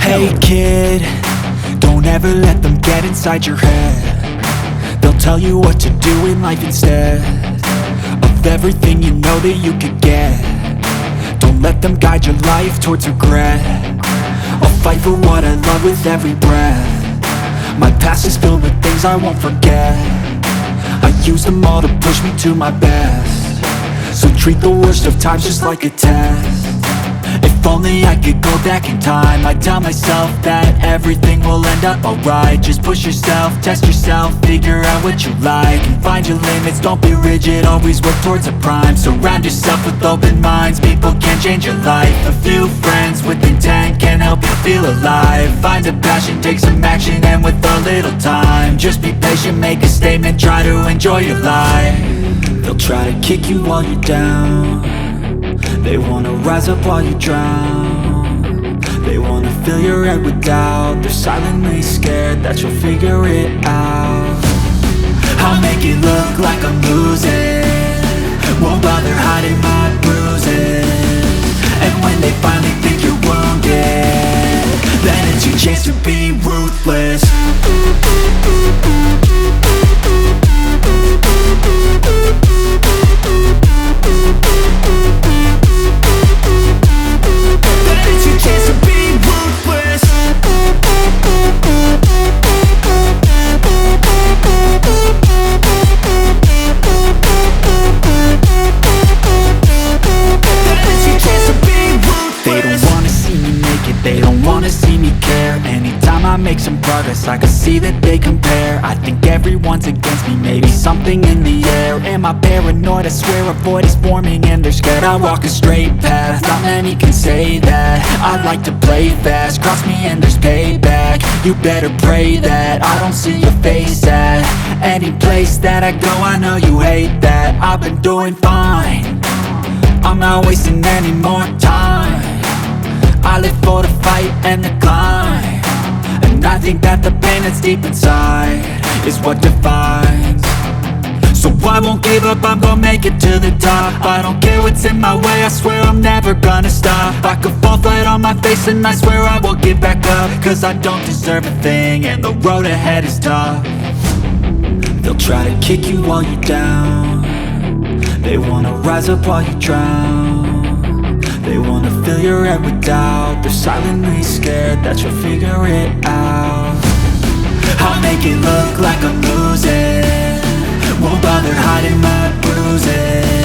Hey kid, don't ever let them get inside your head. They'll tell you what to do in life instead of everything you know that you could get. Don't let them guide your life towards regret. I'll fight for what I love with every breath. My past is filled with things I won't forget. I use them all to push me to my best. So treat the worst of times just like a test. If only I could go back in time, I'd tell myself that everything will end up alright. Just push yourself, test yourself, figure out what you like, and find your limits, don't be rigid, always work towards a prime. Surround yourself with open minds, people can change your life. A few friends with intent can help you feel alive. Find a passion, take some action, and with a little time, just be patient, make a statement, try to enjoy your life. They'll try to kick you while you're down. They wanna rise up while you drown. They wanna fill your head with doubt. They're silently scared that you'll figure it out. I'll make it look like I'm losing, won't bother hiding my bruises. And when they finally think you're wounded, then it's your chance to be ruthless. They don't wanna see me care. Anytime I make some progress, I can see that they compare. I think everyone's against me, maybe something in the air. Am I paranoid? I swear a void is forming and they're scared. I walk a straight path, not many can say that. I like to play fast, cross me and there's payback. You better pray that I don't see your face at any place that I go. I know you hate that. I've been doing fine, I'm not wasting any more time. I live for the fight and the climb, and I think that the pain that's deep inside is what defines. So I won't give up, I'm gonna make it to the top. I don't care what's in my way, I swear I'm never gonna stop. I could fall flat on my face and I swear I will get back up, cause I don't deserve a thing and the road ahead is tough. They'll try to kick you while you're down. They wanna rise up while you drown. They wanna fill your head with doubt. They're silently scared that you'll figure it out. I'll make it look like I'm losing, won't bother hiding my bruises.